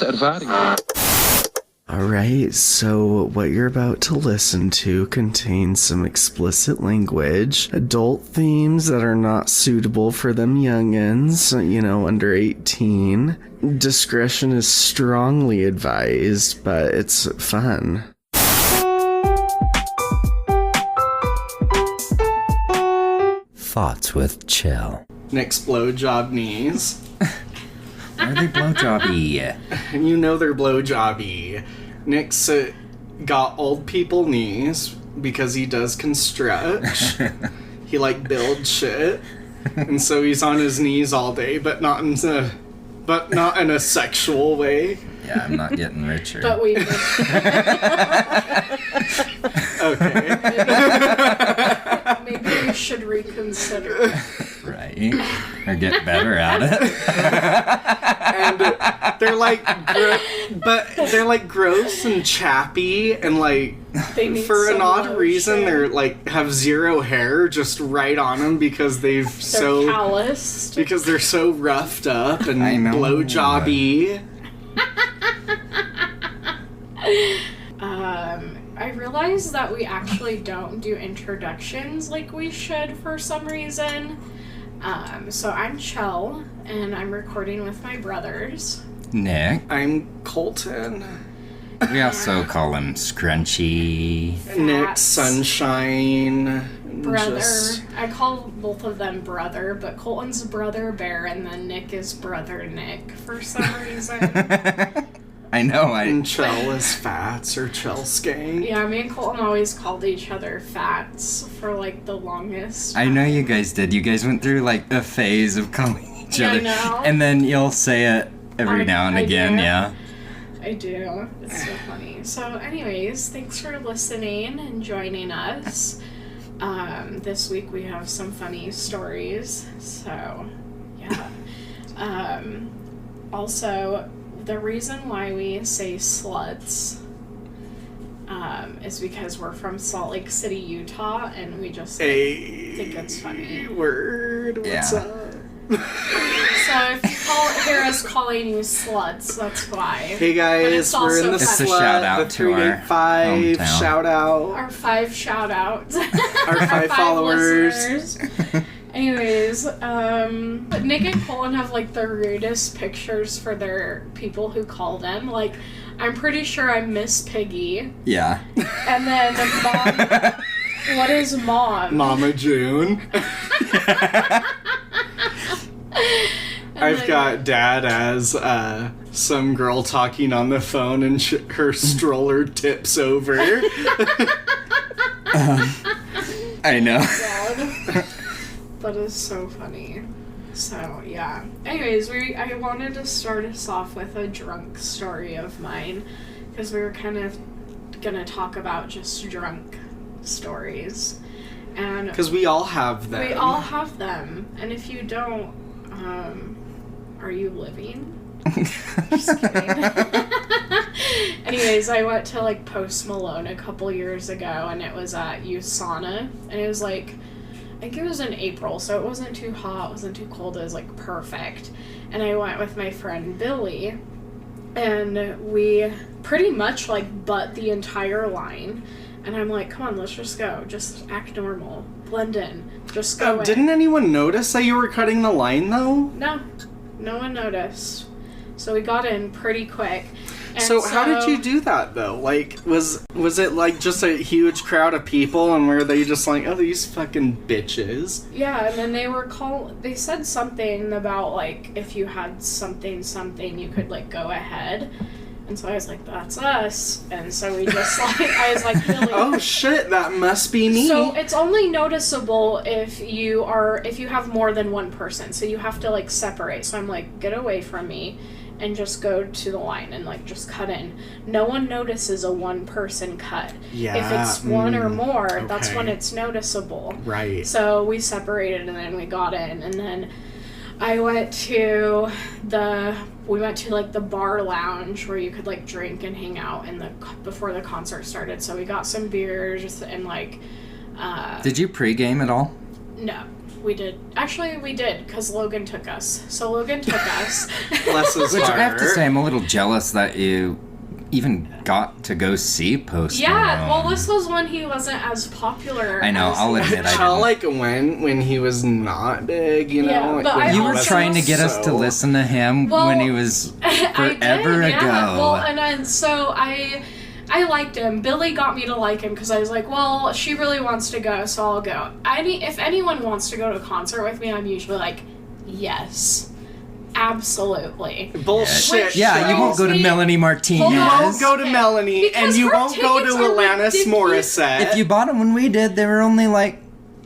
ervaring. Alright, so what you're about to listen to contains some explicit language, adult themes that are not suitable for them youngins, under 18. Discretion is strongly advised, but it's fun. Thoughts with Chel. Nick's blowjob knees. Are they blowjobby? You know they're blowjobby. Nick's got old people knees because he does construct. He builds shit, and so he's on his knees all day, but not in a sexual way. Yeah, I'm not getting richer. But we Okay. Maybe we should reconsider. Right. Or get better at it. And they're gross and chappy and for an odd reason they're have zero hair just right on them because they're calloused. Because they're so roughed up and blowjobby. I realized that we actually don't do introductions like we should for some reason. So I'm Chel, and I'm recording with my brothers. Nick. I'm Colton. We also call him Scrunchy. Nick Sunshine. Brother. I call both of them brother, but Colton's brother Bear, and then Nick is brother Nick for some reason. I know. And Chel is Fats or Chel Skang. Yeah, me and Colton always called each other Fats for the longest time. I know you guys did. You guys went through a phase of calling each other. I know. And then you'll say it every now and again, do. yeah. I do. It's so funny. So anyways, thanks for listening and joining us. This week we have some funny stories. So, yeah. Also, the reason why we say sluts is because we're from Salt Lake City, Utah, and we just think it's funny. Word. What's up? So if you hear us calling you sluts, that's why. Hey guys, we're in the It's a slut, shout out the to our 385 hometown. shout out. Our 5 shout outs. Our 5 followers. Listeners. Anyways, Nick and Colton have the rudest pictures for their people who call them. I'm pretty sure I'm Miss Piggy. Yeah. And then Mom. What is Mom? Mama June. I've got Dad as some girl talking on the phone and her stroller tips over. I know. God. That is so funny. So, yeah. Anyways, I wanted to start us off with a drunk story of mine, because we were kind of gonna talk about just drunk stories. And because we all have them. We all have them. And if you don't, are you living? Just kidding. Anyways, I went to Post Malone a couple years ago, and it was at USANA, and it was I think it was in April, so it wasn't too hot, it wasn't too cold, it was perfect. And I went with my friend Billy, and we pretty much butt the entire line. And I'm come on, let's just go. Just act normal. Blend in. Just go in. Didn't anyone notice that you were cutting the line, though? No. No one noticed. So we got in pretty quick. And so how did you do that, though? Was it just a huge crowd of people, and were they just oh, these fucking bitches? Yeah, and then they said something about, if you had something, you could, go ahead. And so I was that's us. And so we just, I was Billy. Oh shit, that must be me. So it's only noticeable if you have more than one person. So you have to, separate. So I'm get away from me and just go to the line and, just cut in. No one notices a one-person cut. Yeah. If it's one or more, that's when it's noticeable. Right. So we separated, and then we got in, and then I went to the bar lounge where you could drink and hang out before the concert started. So we got some beers and Did you pregame at all? No. We did. Actually, we did, because Logan took us. So Logan took us. Bless his Which heart. I have to say, I'm a little jealous that you even got to go see Post Malone. Yeah, well, this was when he wasn't as popular. I know, as I'll he admit is. I Chel, didn't. like, when he was not big, you know? Yeah, like, but when I he You were was also- trying to get us to listen to him Well, when he was I forever did, yeah. ago. Well, and then, so I liked him. Billy got me to like him because I was like, well, she really wants to go, so I'll go. If anyone wants to go to a concert with me, I'm usually like, yes, absolutely. Bullshit. Yeah, you won't go to Wait, Melanie Martinez. You won't go to Melanie, Because and you her won't go to tickets are Alanis ridiculous. Morissette. If you bought them when we did, they were only like,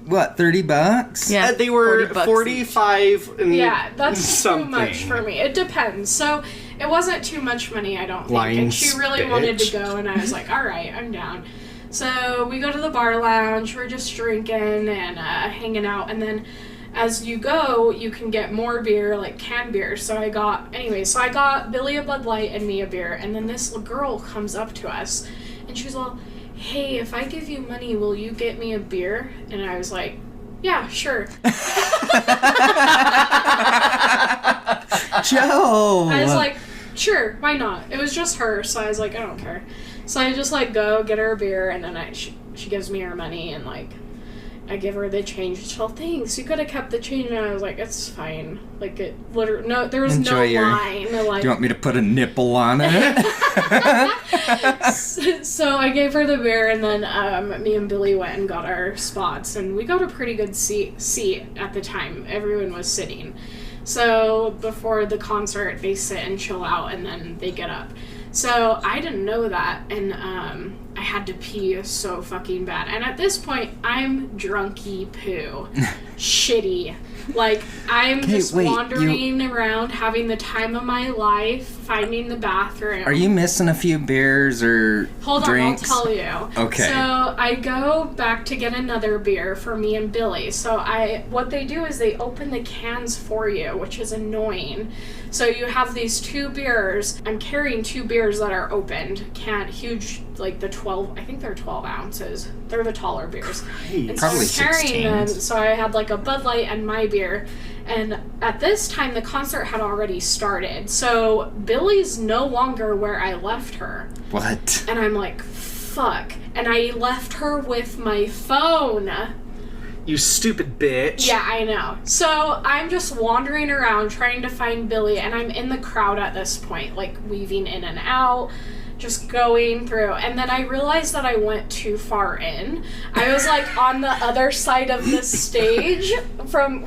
what, $30? Yeah. They were 40 bucks 45 and Yeah, that's something. too much for me. It depends. So it wasn't too much money, I don't think. Lying And she really bitch. wanted to go, and I was like, all right, I'm down. So we go to the bar lounge. We're just drinking and hanging out, and then as you go, you can get more beer, like canned beer. So I got Billy a Bud Light and me a beer, and then this girl comes up to us, and she's all, hey, if I give you money, will you get me a beer? And I was like, yeah, sure. Joe! I was like, sure, why not? It was just her, so I was like, I don't care. So I just like go get her a beer, and then she gives me her money, and like I give her the change. She's all, thanks, you could have kept the change. And I was like, it's fine. Like it literally, no, there was Enjoy no your- line. Like, Do you want me to put a nipple on it? so I gave her the beer, and then me and Billy went and got our spots, and we got a pretty good seat at the time. Everyone was sitting. So before the concert, they sit and chill out, and then they get up. So I didn't know that, and I had to pee so fucking bad. And at this point, I'm drunky poo. Shitty. Like, I'm Okay, just wait, wandering around, having the time of my life, finding the bathroom. Are you missing a few beers or Hold drinks? on, I'll tell you. Okay. So I go back to get another beer for me and Billy. So what they do is they open the cans for you, which is annoying. So you have these 2 beers. I'm carrying 2 beers that are opened. Huge, like the 12, I think they're 12 ounces. They're the taller beers. And so Probably I'm carrying 16. them. So I had like a Bud Light and my beer. And at this time, the concert had already started. So Billy's no longer where I left her. What? And I'm like, fuck. And I left her with my phone. You stupid bitch. Yeah, I know. So I'm just wandering around trying to find Billy, and I'm in the crowd at this point, like weaving in and out, just going through. And then I realized that I went too far in. I was like on the other side of the stage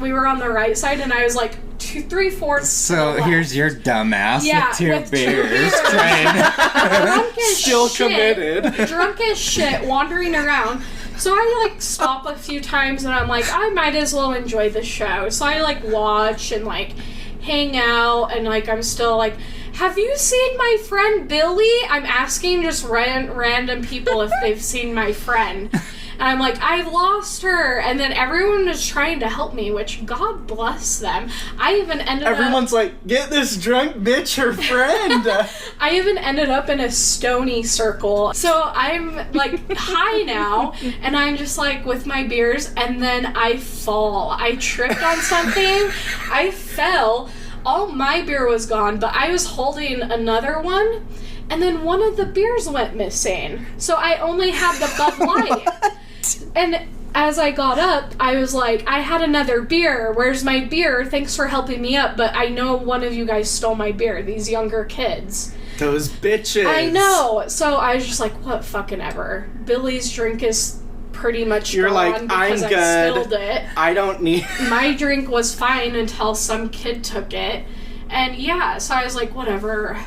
we were on the right side, and I was like 3/4. So here's your dumbass Yeah, with 2 with 2 beers beers. trying drunk as Still shit, committed. drunk as shit, wandering around. So I like stop a few times, and I'm like, I might as well enjoy the show. So I like watch and like hang out, and like I'm still like, have you seen my friend Billy? I'm asking just random people if they've seen my friend. And I'm like, I've lost her. And then everyone was trying to help me, which God bless them. I even ended up... Everyone's like, get this drunk bitch her friend. I even ended up in a stony circle. So I'm like high now, and I'm just like with my beers, and then I fall. I tripped on something. I fell. All my beer was gone, but I was holding another one, and then one of the beers went missing. So I only had the Bud Light. And as I got up, I was like, I had another beer. Where's my beer? Thanks for helping me up, but I know one of you guys stole my beer, these younger kids. Those bitches. I know. So I was just like, what fucking ever. Billy's drink is pretty much You're gone like, because I'm I good. spilled it. I don't need... My drink was fine until some kid took it. And yeah, so I was like, whatever.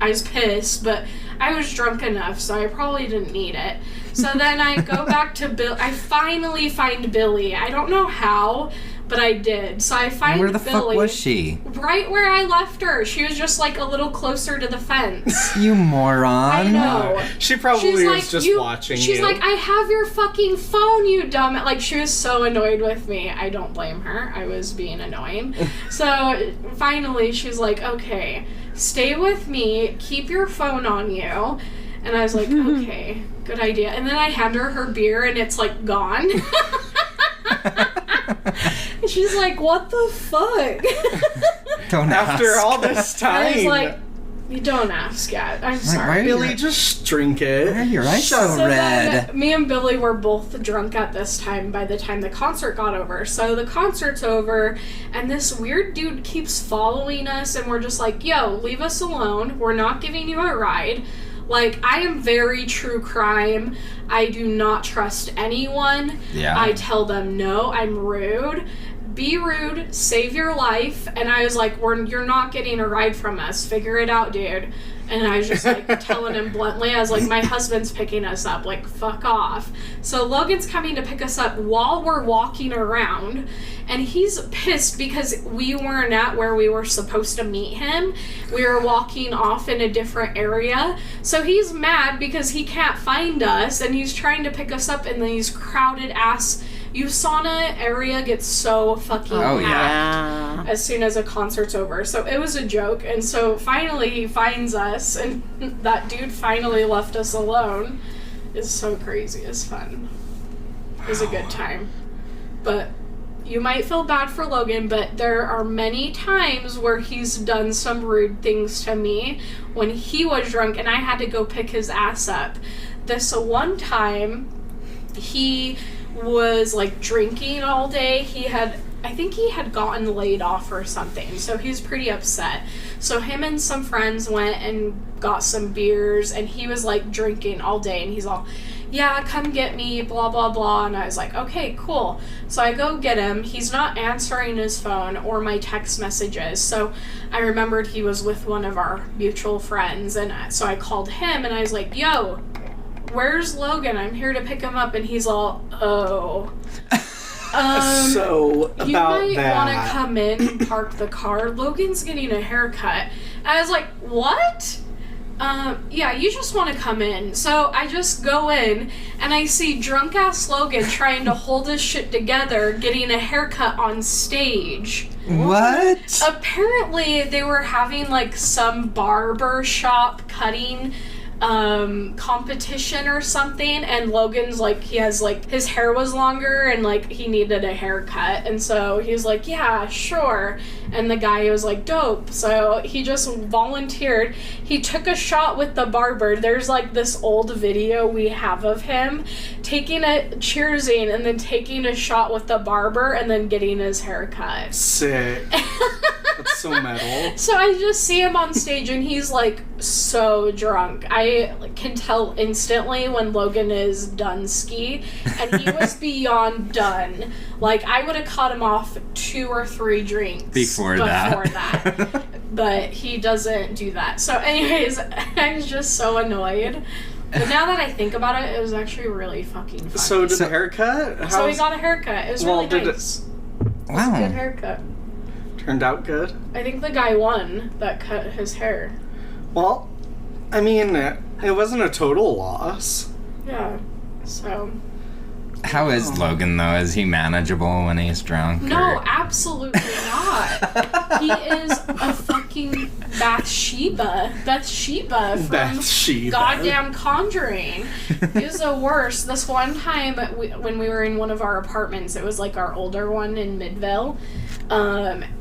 I was pissed, but I was drunk enough, so I probably didn't need it. So then I go back to Bill. I finally find Billy. I don't know how, but I did. So I find Where the Billy. fuck was she? Right where I left her. She was just like a little closer to the fence. You moron. I know. She probably was just watching She's you. like, I have your fucking phone, you dumb. Like, she was so annoyed with me. I don't blame her. I was being annoying. So finally, she's like, okay, stay with me. Keep your phone on you. And I was like, okay, good idea. And then I hand her beer, and it's like gone. She's like, what the fuck? Don't After ask. all this time. I was like, you don't ask yet. I'm why sorry. are Billy, you- just drink it. Why are your eyes Shut so up. red? Then me and Billy were both drunk at this time by the time the concert got over. So the concert's over, and this weird dude keeps following us, and we're just like, yo, leave us alone. We're not giving you a ride. Like, I am very true crime. I do not trust anyone. Yeah. I tell them no, I'm rude. Be rude, save your life. And I was like, you're not getting a ride from us. Figure it out, dude. And I was just like telling him bluntly, I was like, my husband's picking us up, like, fuck off. So Logan's coming to pick us up while we're walking around, and he's pissed because we weren't at where we were supposed to meet him. We were walking off in a different area. So he's mad because he can't find us, and he's trying to pick us up in these crowded ass USANA area gets so fucking Oh, packed yeah. as soon as a concert's over. So it was a joke, and so finally he finds us, and that dude finally left us alone. It's so crazy. It's fun. It was a good time. But you might feel bad for Logan, but there are many times where he's done some rude things to me when he was drunk and I had to go pick his ass up. This one time, he was like drinking all day. I think he had gotten laid off or something, so he's pretty upset. So him and some friends went and got some beers, and he was like drinking all day, and he's all, yeah, come get me, blah blah blah. And I was like, okay, cool. So I go get him. He's not answering his phone or my text messages, so I remembered he was with one of our mutual friends, and so I called him and I was like, yo, where's Logan? I'm here to pick him up. And he's all, oh. So, about you might that. want to come in and park the car. Logan's getting a haircut. I was like, what? Yeah, you just want to come in. So I just go in, and I see drunk-ass Logan trying to hold his shit together, getting a haircut on stage. What? Apparently, they were having, like, some barber shop cutting competition or something, and Logan's like, he has like, his hair was longer and like he needed a haircut, and so he was like, yeah, sure. And the guy was like, dope. So he just volunteered. He took a shot with the barber. There's like this old video we have of him taking a cheersing and then taking a shot with the barber and then getting his haircut. Sick. That's so metal. So I just see him on stage and he's like so drunk. I can tell instantly when Logan is done ski, and he was beyond done. Like, I would have cut him off 2 or 3 drinks Before that. But he doesn't do that. So anyways, I was just so annoyed. But now that I think about it, it was actually really fucking funny. So did the haircut? So he got a haircut. It was really nice. It was a good haircut. Turned out good? I think the guy won that cut his hair. Well, I mean, it wasn't a total loss. Yeah. So. How is Logan, though? Is he manageable when he's drunk? No, absolutely not. He is a fucking Bathsheba from Bathsheba. goddamn Conjuring. He's the worst. This one time when we were in one of our apartments, it was like our older one in Midvale,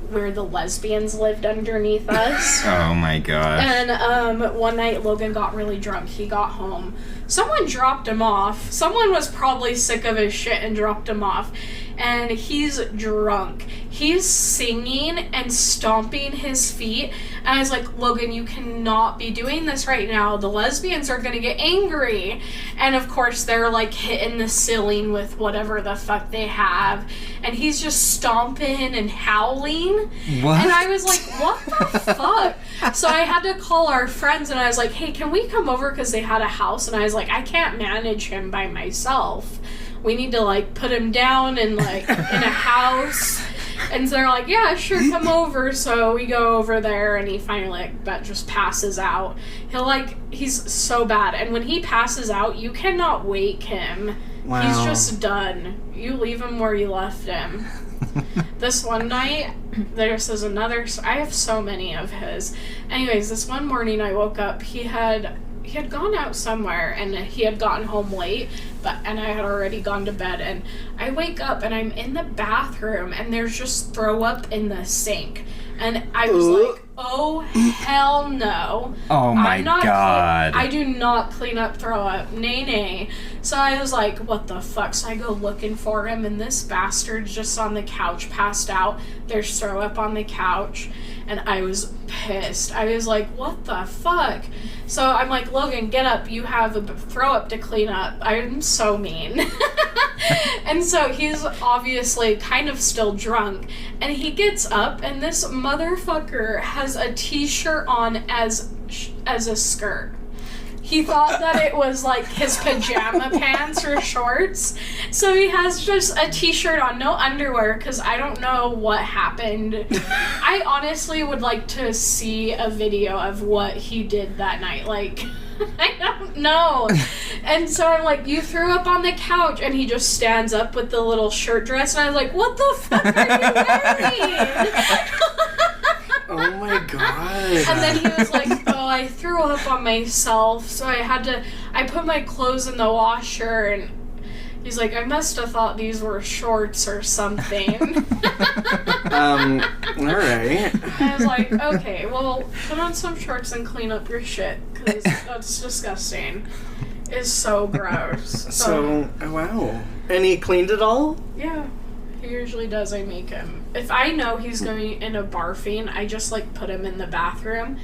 where the lesbians lived underneath us. Oh my gosh. And one night Logan got really drunk. He got home. Someone dropped him off. Someone was probably sick of his shit and dropped him off. And he's drunk. He's singing and stomping his feet. And I was like, Logan, you cannot be doing this right now. The lesbians are gonna get angry. And of course, they're like hitting the ceiling with whatever the fuck they have. And he's just stomping and howling. What? And I was like, what the fuck? So I had to call our friends and I was like, hey, can we come over? Because they had a house. And I was like, I can't manage him by myself. We need to like put him down and like in a house. And so they're like, yeah, sure, come over. So we go over there and he finally like just passes out. He's so bad. And when he passes out, you cannot wake him. Wow. He's just done. You leave him where you left him. This one night, this is another, I have so many of his. Anyways, this one morning I woke up, he had had gone out somewhere, and he had gotten home late, and I had already gone to bed, and I wake up, and I'm in the bathroom, and there's just throw up in the sink. And I was like, oh, hell no. Oh, my God. I do not clean up throw up. Nay. So I was like, what the fuck? So I go looking for him, and this bastard's just on the couch, passed out. There's throw up on the couch. And I was pissed. I was like, what the fuck? So I'm like, Logan, get up. You have a throw up to clean up. I'm so mean. And so he's obviously kind of still drunk. And he gets up, and this motherfucker has a t-shirt on as a skirt. He thought that it was like his pajama pants or shorts. So he has just a t-shirt on, no underwear, because I don't know what happened. I honestly would like to see a video of what he did that night. Like, I don't know. And so I'm like, you threw up on the couch, and he just stands up with the little shirt dress, and I was like, what the fuck are you wearing? Oh my God. And then he was like, oh, I threw up on myself, so I put my clothes in the washer, and he's like, I must have thought these were shorts or something. Alright. I was like, okay, well, put on some shorts and clean up your shit, because that's disgusting. It's so gross. So, wow. And he cleaned it all? Yeah. He usually does. I make him. If I know he's going in a barfing, I just, like, put him in the bathroom.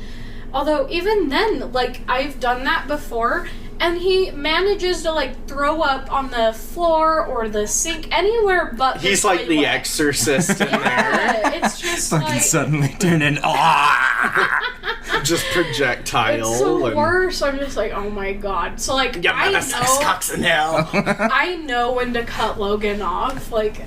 Although, even then, like, I've done that before, and he manages to, like, throw up on the floor or the sink, anywhere but the He's like the toilet. Exorcist in there. Yeah, it's just Fucking like... suddenly turned in. Just projectile. It's the worst. I'm just like, oh my God. So, like, I know... cocks in hell. I know when to cut Logan off. Like,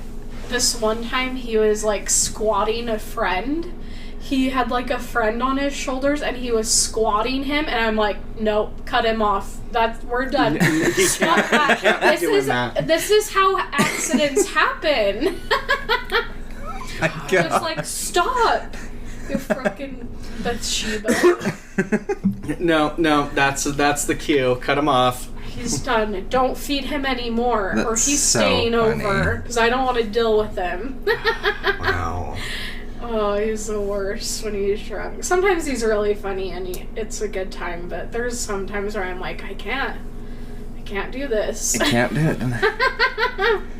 this one time he was, like, squatting a friend. He had, like, a friend on his shoulders, and he was squatting him, and I'm like, nope, cut him off. We're done. Stop that. This is how accidents happen. It's like, stop. You frickin' Bathsheba. No, that's the cue. Cut him off. He's done. Don't feed him anymore, or That's he's so staying funny. over, because I don't want to deal with him. Wow. Oh, he's the worst when he's drunk. Sometimes he's really funny, and it's a good time, but there's some times where I'm like, I can't do this. I can't do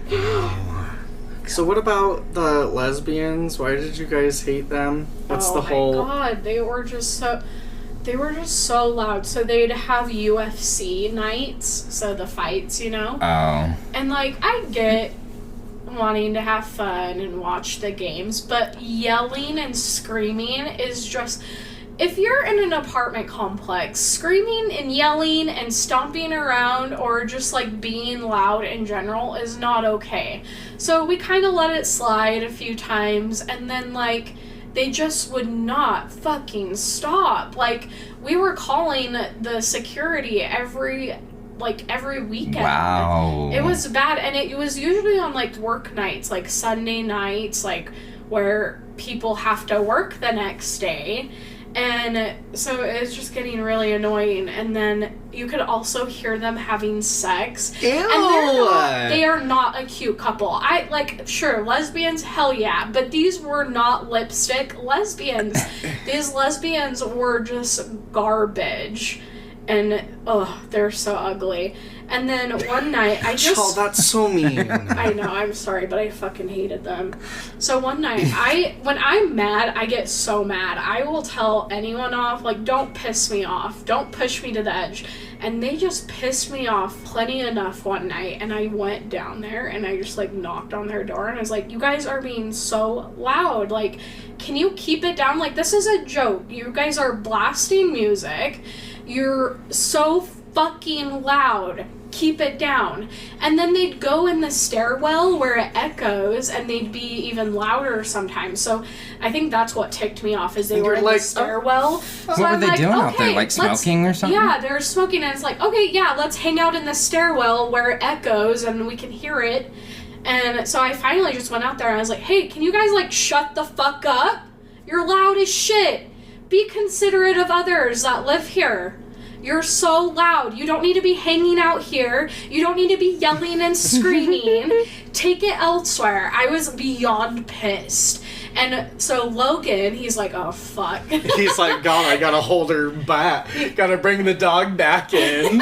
it. So what about the lesbians? Why did you guys hate them? What's the whole... Oh my God, they were just so loud. So they'd have UFC nights, so the fights, you know? Oh. And, like, I get wanting to have fun and watch the games, but yelling and screaming is just... If you're in an apartment complex, screaming and yelling and stomping around or just, like, being loud in general is not okay. So we kind of let it slide a few times, and then, like, they just would not fucking stop. Like, we were calling the security every weekend. Wow. It was bad, and it was usually on, like, work nights, like Sunday nights, like, where people have to work the next day. And so it's just getting really annoying. And then you could also hear them having sex. Ew! And they are not a cute couple. Sure, lesbians, hell yeah. But these were not lipstick lesbians. These lesbians were just garbage. And, they're so ugly. And then one night, Oh, that's so mean. I know, I'm sorry, but I fucking hated them. So one night, when I'm mad, I get so mad. I will tell anyone off, like, don't piss me off. Don't push me to the edge. And they just pissed me off plenty enough one night, and I went down there, and I just, like, knocked on their door, and I was like, you guys are being so loud. Like, can you keep it down? Like, this is a joke. You guys are blasting music. You're so fucking loud. Keep it down. And then they'd go in the stairwell where it echoes, and they'd be even louder sometimes. So I think that's what ticked me off, is they were in the stairwell. So What were they doing out there? Like smoking or something? Yeah, they were smoking, and it's like, okay, yeah, let's hang out in the stairwell where it echoes and we can hear it. And so I finally just went out there and I was like, hey, can you guys, like, shut the fuck up? You're loud as shit. Be considerate of others that live here. You're so loud. You don't need to be hanging out here. You don't need to be yelling and screaming. Take it elsewhere. I was beyond pissed. And so Logan, he's like, oh, fuck. He's like, God, I gotta hold her back. Gotta bring the dog back in.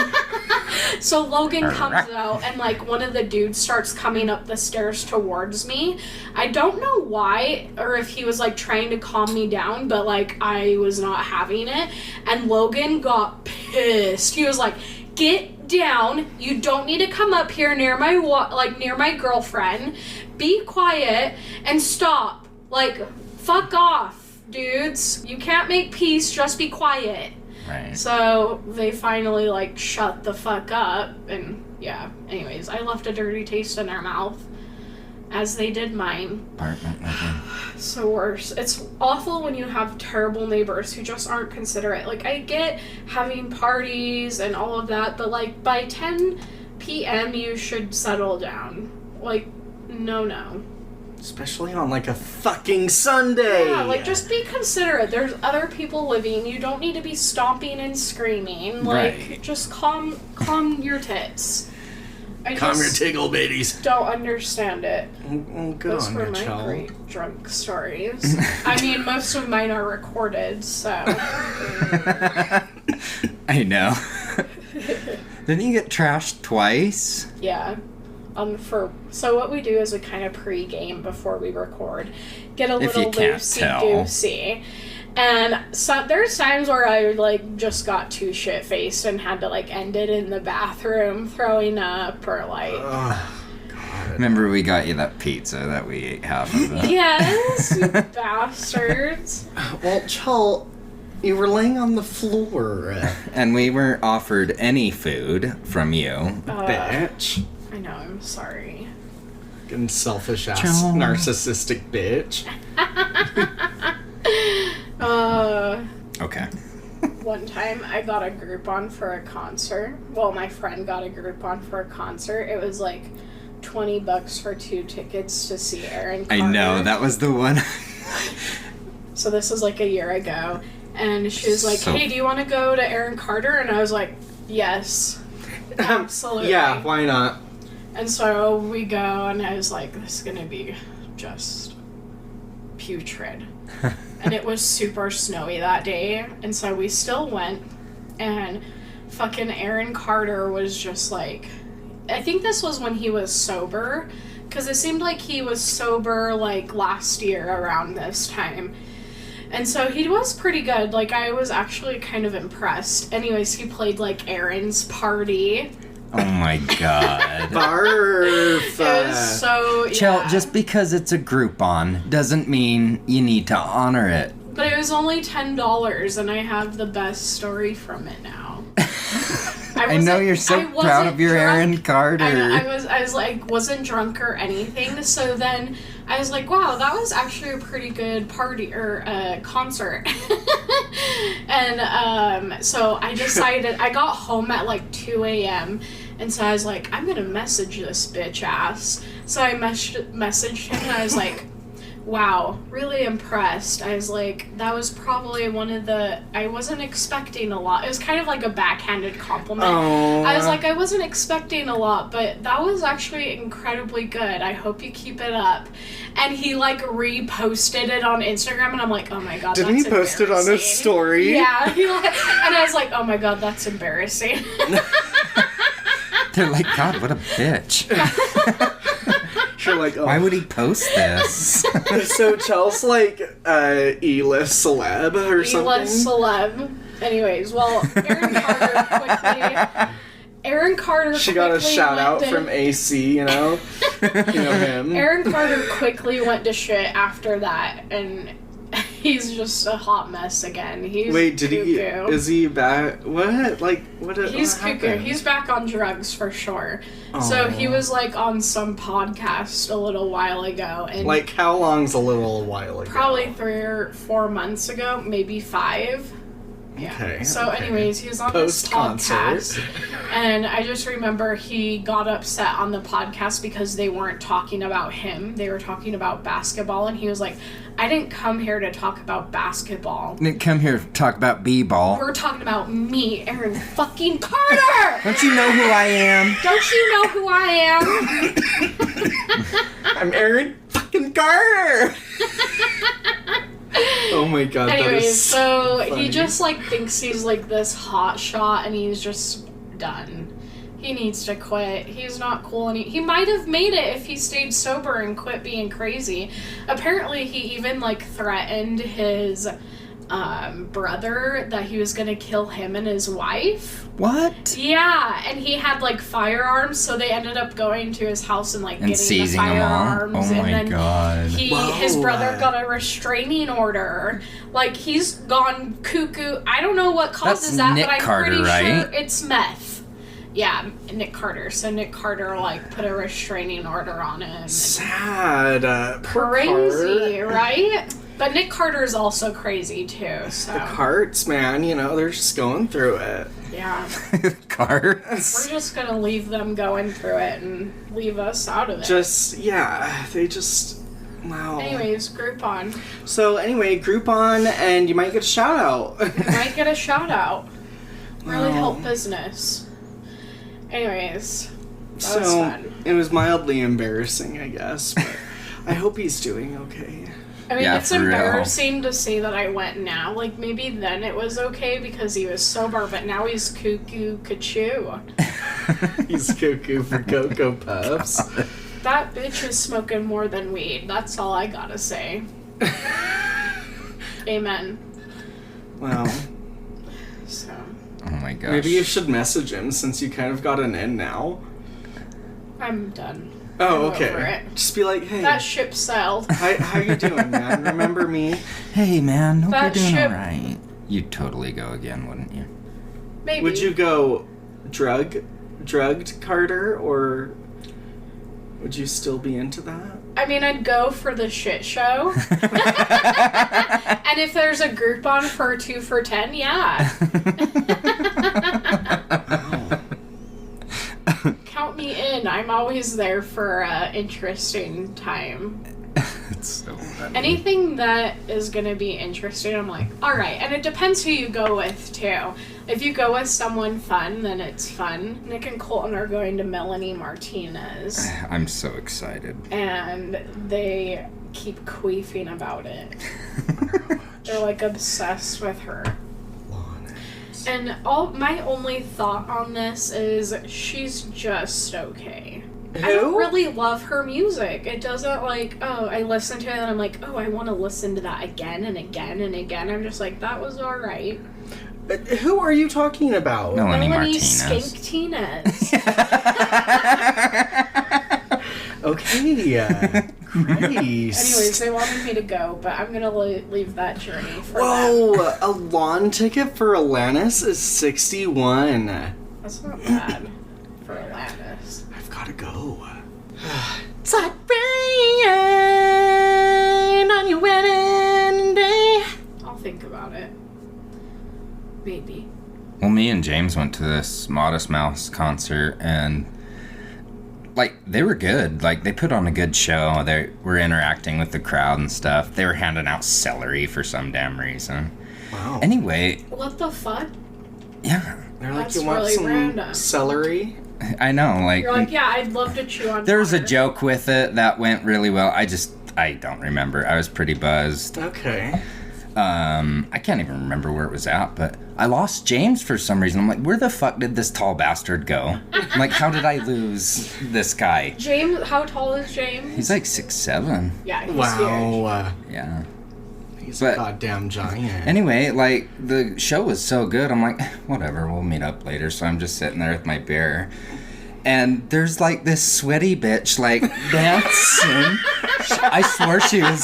So Logan comes out, and, like, one of the dudes starts coming up the stairs towards me. I don't know why, or if he was, like, trying to calm me down, but, like, I was not having it. And Logan got pissed. He was like, get down. You don't need to come up here near my near my girlfriend. Be quiet and stop. Like, fuck off, dudes. You can't make peace, just be quiet. Right. So they finally, like, shut the fuck up, and yeah. Anyways, I left a dirty taste in their mouth, as they did mine. Apartment living. So worse. It's awful when you have terrible neighbors who just aren't considerate. Like, I get having parties and all of that, but, like, by 10 p.m. you should settle down. Like, no. Especially on, like, a fucking Sunday. Yeah, like, just be considerate. There's other people living. You don't need to be stomping and screaming. Like, Right. just calm your tits. Calm your tickle bitties. Don't understand it. Good Those on were you, my Chel. great drunk stories. I mean, most of mine are recorded, so. I know. Didn't you get trashed twice? Yeah. So what we do is we kind of pre-game before we record. Get a If you little can't tell. loosey-goosey. And so there's times where I, like, just got too shit-faced and had to, like, end it in the bathroom throwing up or, like... Remember we got you that pizza that we ate half of it? Yes, you bastards. Well, Chel, you were laying on the floor. And we weren't offered any food from you. Bitch. I know, I'm sorry. Fucking selfish ass Chel. narcissistic bitch. Okay. One time I got a Groupon for a concert. Well, my friend got a Groupon for a concert. It was like $20 for 2 tickets to see Aaron Carter. I know, that was the one. So this was like a year ago. And she was like, hey, do you want to go to Aaron Carter? And I was like, yes. Absolutely. Yeah, why not? And so we go, and I was like, this is going to be just putrid. And it was super snowy that day, and so we still went, and fucking Aaron Carter was just like, I think this was when he was sober, because it seemed like he was sober, like, last year around this time. And so he was pretty good. Like, I was actually kind of impressed. Anyways, he played, like, Aaron's Party. Oh my god. Barf. It was so, Chel, yeah. just because it's a Groupon doesn't mean you need to honor it. But it was only $10, and I have the best story from it now. I know you're so proud of your drunk. Aaron Carter. I was like, wasn't drunk or anything. So then I was like, wow, that was actually a pretty good party or concert. And so I decided, I got home at like 2 a.m. And so I was like, I'm going to message this bitch ass. So I messaged him, and I was like, wow, really impressed. I was like, that was probably one of the, I wasn't expecting a lot. It was kind of like a backhanded compliment. Oh. I was like, I wasn't expecting a lot, but that was actually incredibly good. I hope you keep it up. And he, like, reposted it on Instagram, and I'm like, oh my god, Didn't that's he post it on his embarrassing. story? Yeah. And I was like, oh my god, that's embarrassing. They're like, God, what a bitch. You're like, oh. Why would he post this? So Chel's like E-list celeb or something? E-list celeb. Anyways, well, Aaron Carter She got a quickly shout went out to- from AC, you know? You know him. Aaron Carter quickly went to shit after that, and he's just a hot mess again. He's Wait, did he? cuckoo. Is he back? What? Like, what? He's what cuckoo. happened? He's back on drugs for sure. So he was like on some podcast a little while ago, and Like, how long's a little while ago? probably 3 or 4 months ago, maybe 5. Yeah. Okay. So, anyways, he was on this podcast, and I just remember he got upset on the podcast because they weren't talking about him. They were talking about basketball, and he was like, I didn't come here to talk about basketball. Didn't come here to talk about b-ball. We're talking about me, Aaron fucking Carter! Don't you know who I am? Don't you know who I am? I'm Aaron fucking Carter! Oh my god, that Anyways, is so funny. he just, like, thinks he's, like, this hot shot, and he's just done. He needs to quit. He's not cool, and he might have made it if he stayed sober and quit being crazy. Apparently, he even, like, threatened his brother that he was gonna kill him and his wife. What? Yeah, and he had, like, firearms, so they ended up going to his house and, like, And getting the seizing them all? firearms. Oh my and then god. his brother got a restraining order. Like, he's gone cuckoo. I don't know what causes That's that, Nick but I'm Carter, pretty right? sure it's meth. Yeah, Nick Carter. So Nick Carter, like, put a restraining order on him. Sad. Poor Crazy, Cart. right? But Nick Carter is also crazy, too, so... The Carts, man, you know, they're just going through it. Yeah. Cards? We're just gonna leave them going through it and leave us out of it. They just... Wow. Anyways, Groupon. So, anyway, Groupon, and you might get a shout-out. You might get a shout-out. Really Wow. help business. Anyways, that was So, fun. it was mildly embarrassing, I guess, but I hope he's doing okay. I mean, Yeah, it's for real. embarrassing to say that I went now. Like, maybe then it was okay because he was sober, but now he's cuckoo cuckoo. He's cuckoo for Cocoa Puffs. That bitch is smoking more than weed. That's all I gotta say. Amen. Wow. So, Oh my gosh. Maybe you should message him since you kind of got an in now. I'm done. Oh, I'm okay. over it. Just be like, hey, That ship sailed. how you doing, man? Remember me? Hey man, hope That you're doing ship- alright. You'd totally go again, wouldn't you? Maybe. Would you go drugged Carter, or would you still be into that? I mean, I'd go for the shit show. And if there's a Groupon for 2 for $10, yeah. Count me in. I'm always there for interesting time. It's so funny. Anything that is going to be interesting, I'm like, all right. And it depends who you go with, too. If you go with someone fun, then it's fun. Nick and Colton are going to Melanie Martinez. I'm so excited. And they keep queefing about it. They're, like, obsessed with her. And my only thought on this is she's just okay. I don't Who? really love her music. It doesn't like, oh, I listen to it and I'm like, oh, I want to listen to that again and again and again. I'm just like, that was alright. Who are you talking about? Melanie Melanie Martinez. Skank-Tinez. Okay, Christ. Anyways, they wanted me to go, but I'm gonna leave that journey for them. Whoa, a lawn ticket for Alanis is $61. That's not bad for Alanis. I've gotta go. It's like rain on your wedding day. I'll think about it. Maybe. Well, me and James went to this Modest Mouse concert, and like they were good. Like they put on a good show. They were interacting with the crowd and stuff. They were handing out celery for some damn reason. Wow. Anyway, What the fuck? yeah, They're like, That's you want really some random. celery? I know. You're like, yeah, I'd love to chew on there was a water. joke with it that went really well. I don't remember. I was pretty buzzed. Okay. I can't even remember where it was at, but I lost James for some reason. I'm like, where the fuck did this tall bastard go? I'm like, how did I lose this guy? James, how tall is James? He's like 6'7". Yeah, he's huge. Wow. Yeah. He's But- a goddamn giant. Anyway, like, the show was so good, I'm like, whatever, we'll meet up later. So I'm just sitting there with my beer. And there's, like, this sweaty bitch, like, dancing. I swore she was...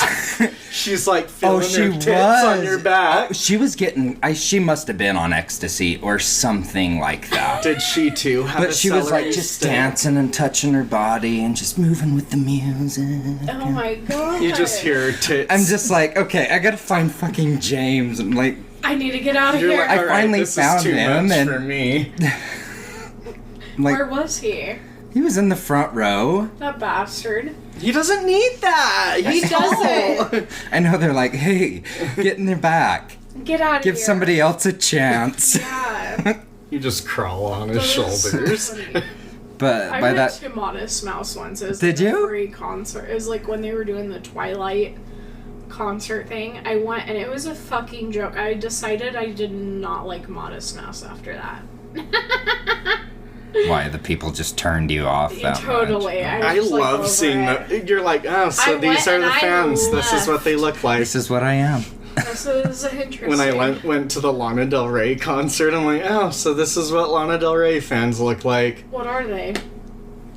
She's like feeling she her tits on was. your back. She was getting... she must have been on ecstasy or something like that. Did she too have a But she was, like, celery just stick? dancing and touching her body and just moving with the music. Oh my god. You just hear her tits. I'm just like, okay, I gotta find fucking James. I'm like, I need to get out of You're here. like, I all right, finally this found is too him, much and- for me. Like, Where was he? he was in the front row. That bastard. He doesn't need that. He doesn't. I know, they're like, hey, get in their back. Get out of here. Give somebody else a chance. Yeah. You just crawl on his That was so shoulders. funny. But I by went that, to Modest Mouse once. It was Did like you? a free concert. It was like when they were doing the Twilight concert thing. I went and it was a fucking joke. I decided I did not like Modest Mouse after that. why, the people just turned you off that Totally. much? I was, like, love over seeing it. that. You're like, oh, so I these went are and the I fans. This is what they left. look like. This is what I am. This is interesting. When I went to the Lana Del Rey concert, I'm like, oh, so this is what Lana Del Rey fans look like. What are they?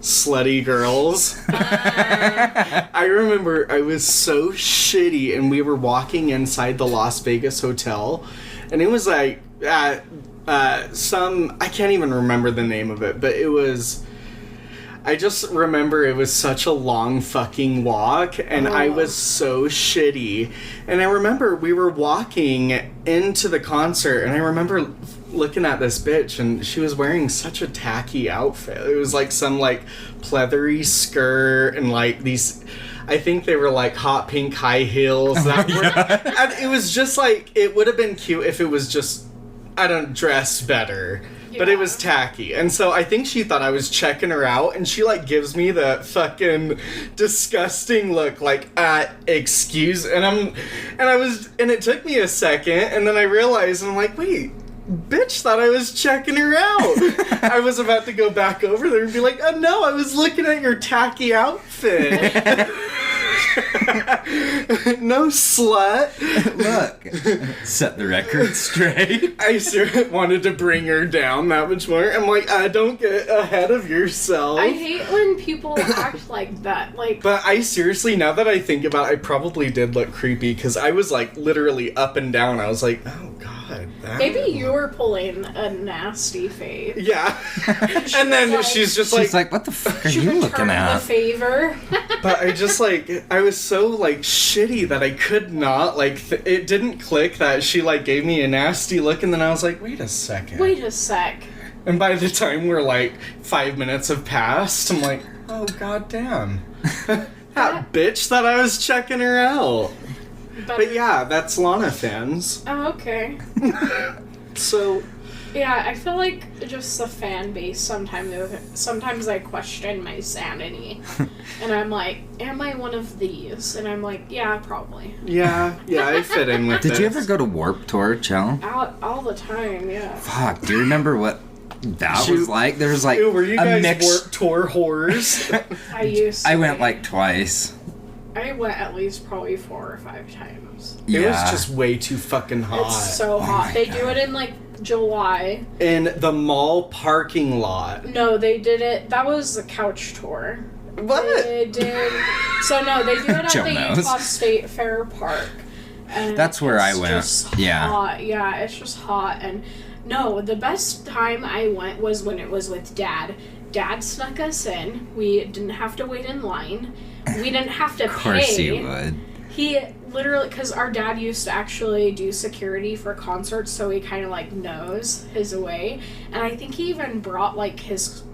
Slutty girls. I remember I was so shitty, and we were walking inside the Las Vegas hotel, and it was like some, I can't even remember the name of it, but it was, I just remember it was such a long fucking walk, and I was so shitty. And I remember we were walking into the concert, and I remember looking at this bitch, and she was wearing such a tacky outfit. It was like some like pleathery skirt and like these, I think they were like hot pink high heels that were, and it was just like, it would have been cute if it was just, I don't dress better. But it was tacky. And so I think she thought I was checking her out, and she like gives me the fucking disgusting look like, excuse, and it took me a second, and then I realized, and I'm like, wait, bitch thought I was checking her out. I was about to go back over there and be like, oh no, I was looking at your tacky outfit. No, slut. Look, set the record straight. I wanted to bring her down that much more. I'm like, don't get ahead of yourself. I hate when people act like that. Like, But I seriously, now that I think about it, I probably did look creepy because I was like literally up and down. I was like, oh god. maybe you were pulling a nasty face. Yeah. And then like- she's just She's like, what the fuck are She you looking returned the at? favor. But I just like, I was so like shitty that I could not, like, it didn't click that she like gave me a nasty look, and then I was like, wait a second. Wait a sec. And by the time we're like 5 minutes have passed, I'm like, oh god damn. That bitch thought I was checking her out. But yeah, that's Lana fans. Oh, okay. So, Yeah, I feel like just the fan base sometimes I question my sanity. And I'm like, am I one of these? And I'm like, yeah, probably. yeah, I fit in with Did this. you ever go to Warped Tour, Chel? All the time, yeah. Fuck, do you remember what that Shoot. was like? There was like Ew, were you a guys mix. Warped Tour whores? I used to. I went like twice. I went at least probably 4 or 5 times. It Yeah. was just way too fucking hot. It's so hot. my They God. do it in like July. In the mall parking lot. No, they did it. That was the couch tour. What? They did. So no, they do it at Joe the knows. Utah State Fair Park. And That's where I it's went. just Yeah. Hot. Yeah, it's just hot. And no, the best time I went was when it was with Dad. Dad snuck us in. We didn't have to wait in line. We didn't have to Of course pay. you would. He literally, because our dad used to actually do security for concerts, so he kind of like knows his way. And I think he even brought like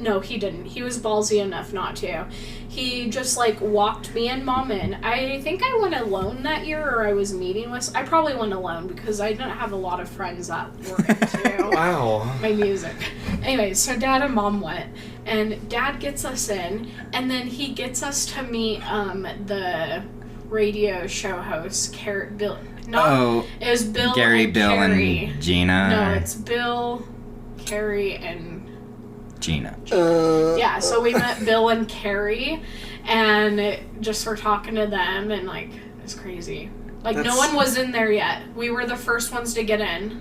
no, he didn't. He was ballsy enough not to. He just like walked me and Mom in. I think I went alone that year, or I was meeting with. I probably went alone because I didn't have a lot of friends that were into Wow. my music. Anyway, so Dad and Mom went, and Dad gets us in, and then he gets us to meet the radio show host, Bill. Oh, It was Bill Gary, and Bill, Carrie. and Gina. No, or it's Bill, Carrie, and Gina. yeah. So we met Bill and Carrie, and just were talking to them, and like it's crazy. Like no That's- one was in there yet. We were the first ones to get in.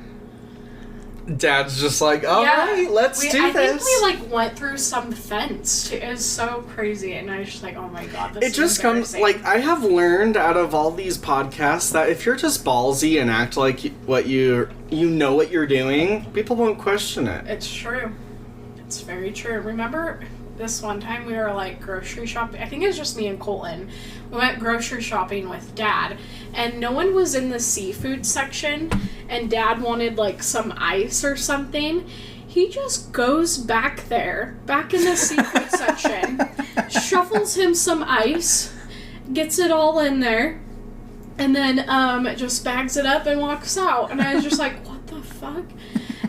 Dad's just like, all right, let's do I this. think we like went through some fence too. It was so crazy, and I was just like, oh my god, this It is just comes, embarrassing. like, I have learned out of all these podcasts that if you're just ballsy and act like what you know what you're doing, people won't question it. It's true. It's very true. Remember this one time we were like grocery shopping? I think it was just me and Colton. We went grocery shopping with Dad, and no one was in the seafood section, and Dad wanted, like, some ice or something, he just goes back there, back in the seafood section, shuffles him some ice, gets it all in there, and then just bags it up and walks out. And I was just like, what the fuck?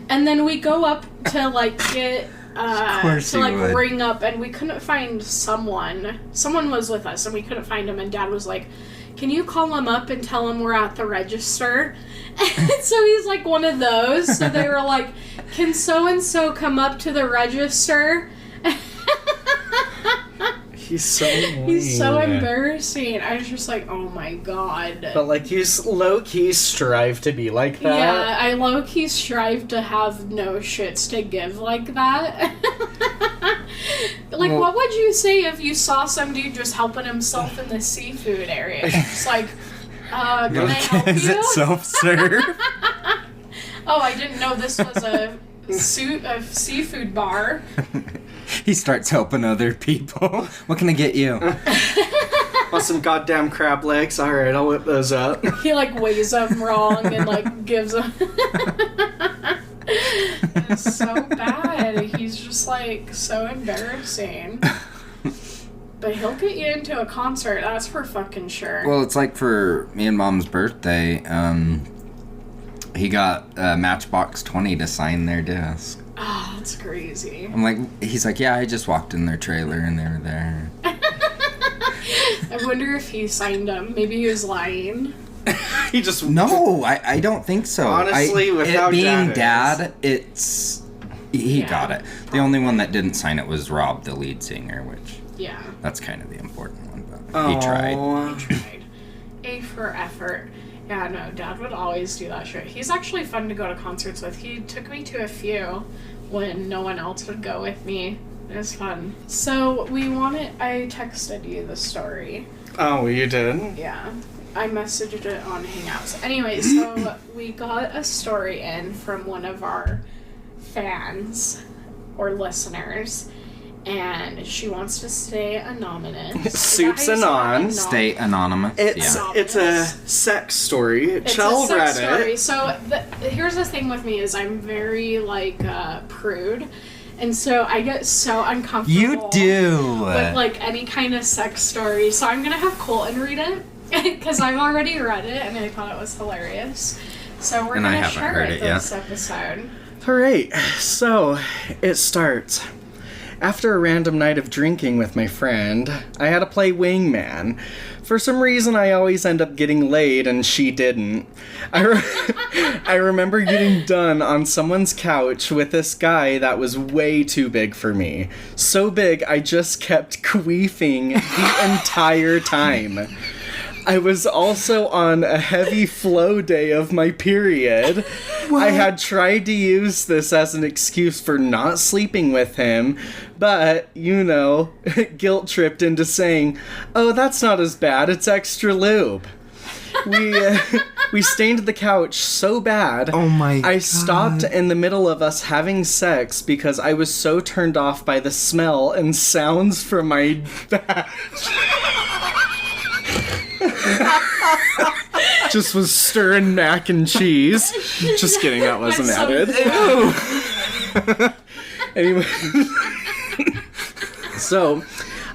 And then we go up to, like, get... to, like, ring up, and we couldn't find someone. Someone was with us, and we couldn't find him, and Dad was like, can you call him up and tell him we're at the register? And so he's, like, one of those. So they were like, can so-and-so come up to the register? He's so annoying. He's so embarrassing. I was just like, oh my god. But, like, you low-key strive to be like that. Yeah, I low-key strive to have no shits to give like that. Like, what would you say if you saw some dude just helping himself in the seafood area? It's like, can I help you? Is it self-serve? Oh, I didn't know this was a seafood bar. He starts helping other people. What can I get you? Want some goddamn crab legs? Alright, I'll whip those up. He, like, weighs them wrong and, like, gives them... It's so bad. He's just, like, so embarrassing. But he'll get you into a concert, that's for fucking sure. Well, it's like for me and Mom's birthday, he got Matchbox 20 to sign their disc. Oh, that's crazy. I'm like, he's like, yeah, I just walked in their trailer and they were there. I wonder if he signed them. Maybe he was lying. He just... No, I don't think so. Honestly, without it being Dad, it's... He got it. The only one that didn't sign it was Rob, the lead singer, which... Yeah. That's kind of the important one, but he tried. He tried. A for effort. Yeah, no, Dad would always do that shit. He's actually fun to go to concerts with. He took me to a few when no one else would go with me. It was fun. So, I texted you the story. Oh, you did? Yeah. I messaged it on Hangouts. Anyway, so we got a story in from one of our fans or listeners, and she wants to stay anonymous. Soups Anon. Stay anonymous. It's a sex story. Chel read it. So here's the thing with me is I'm very, like, prude. And so I get so uncomfortable. You do. With, like, any kind of sex story. So I'm going to have Colton read it. Because I've already read it and I thought it was hilarious. So we're going to share it this episode. Alright, so it starts. After a random night of drinking with my friend, I had to play wingman. For some reason, I always end up getting laid, and she didn't. I remember getting done on someone's couch with this guy that was way too big for me. So big, I just kept queefing the entire time. I was also on a heavy flow day of my period. What? I had tried to use this as an excuse for not sleeping with him, but, guilt tripped into saying, oh, that's not as bad, it's extra lube. We stained the couch so bad, oh my God. I stopped in the middle of us having sex because I was so turned off by the smell and sounds from my batch. Just was stirring mac and cheese. Just kidding, that wasn't added. Anyway. So,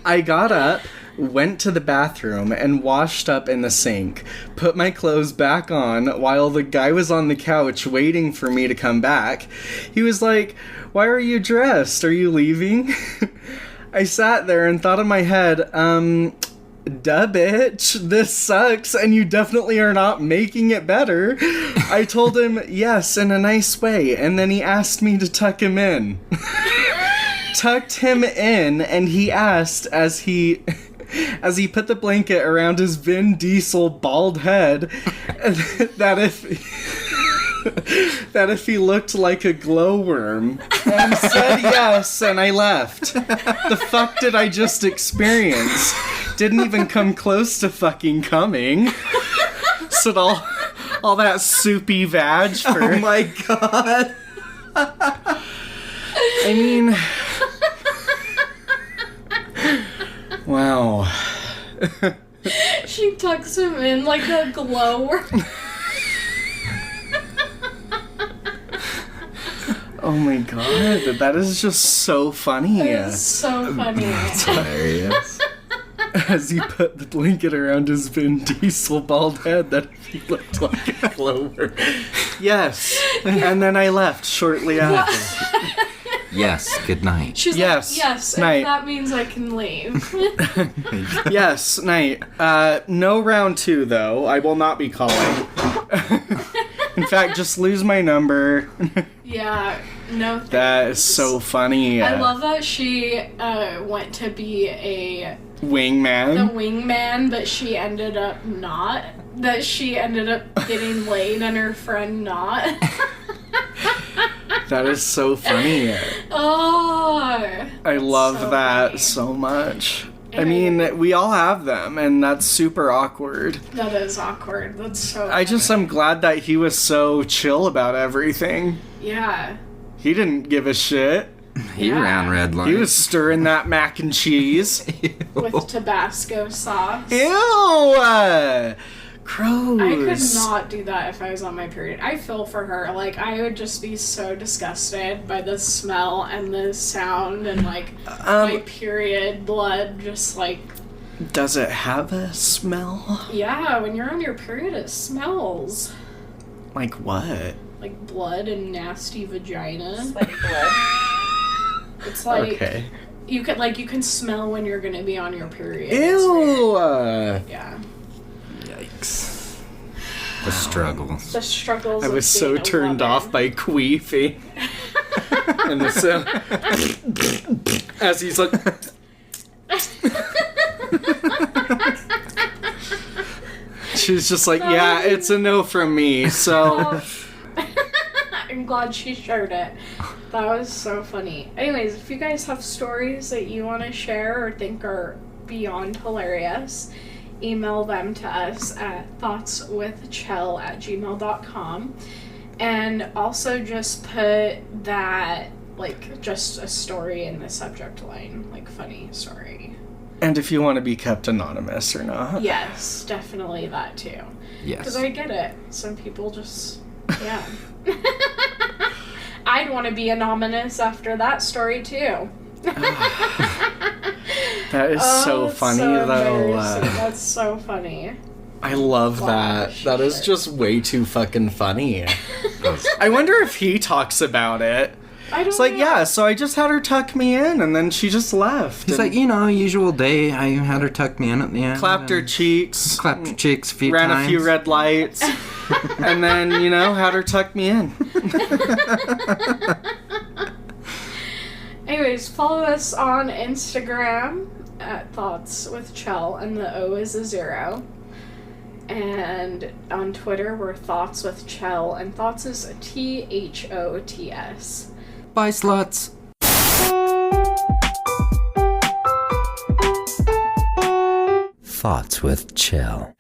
I got up, went to the bathroom, and washed up in the sink. Put my clothes back on while the guy was on the couch waiting for me to come back. He was like, why are you dressed? Are you leaving? I sat there and thought in my head, duh, bitch, this sucks, and you definitely are not making it better. I told him, yes, in a nice way, and then he asked me to tuck him in. Tucked him in, and he asked, as he put the blanket around his Vin Diesel bald head, that if he looked like a glowworm, and said yes, and I left. The fuck did I just experience? Didn't even come close to fucking coming. So all that soupy vag for... Oh my God. I mean... Wow. She tucks him in like a glowworm. Oh my god, that is just so funny. It's so funny. It's hilarious. As he put the blanket around his Vin Diesel bald head that he looked like a clover. Yes. And then I left shortly after. Yes, good night. She's Yes, like, yes, night. if that means I can leave. Yes, night. No round 2, though. I will not be calling. In fact, just lose my number. Yeah, no thanks. That is so funny. I love that she went to be the Wingman. wingman, but she ended up not. That she ended up getting laid and her friend not. That is so funny. Oh, I love so that funny. so much. I mean, we all have them, and that's super awkward. That is awkward. That's so I'm glad that he was so chill about everything. Yeah. He didn't give a shit. He ran red light. He was stirring that mac and cheese. With Tabasco sauce. Ew! Gross. I could not do that if I was on my period. I feel for her. Like, I would just be so disgusted by the smell and the sound and, like, my period blood just, like... Does it have a smell? Yeah, when you're on your period, it smells. Like what? Like blood and nasty vagina. Like blood. It's like... Okay. You can smell when you're gonna be on your period. It's weird. Ew! Yeah. Yikes. The struggles. The struggles I of was so being a turned woman. off by queefing. And the sound. As he's like. She's just like, yeah, it's a no from me, so. I'm glad she shared it. That was so funny. Anyways, if you guys have stories that you want to share or think are beyond hilarious, email them to us at thoughtswithchel@gmail.com. And also just put that, like, just a story in the subject line, like, funny story. And if you want to be kept anonymous or not. Yes, definitely that too. Yes. Because I get it. Some people just, yeah. I'd want to be anonymous after that story too. That is so funny, so though. embarrassing. That's so funny. I love Wow, that. she That is should. just way too fucking funny. I wonder if he talks about it. I don't It's like, know. yeah, so I just had her tuck me in, and then she just left. He's and like, usual day. I had her tuck me in at the end. clapped her and cheeks, Clapped her cheeks a few ran times. a few red lights, and then, had her tuck me in. Anyways, follow us on Instagram at Thoughts with Chel, and the O is a 0. And on Twitter, we're Thoughts with Chel, and Thoughts is THOTS. Bye, sluts. Thoughts with Chel.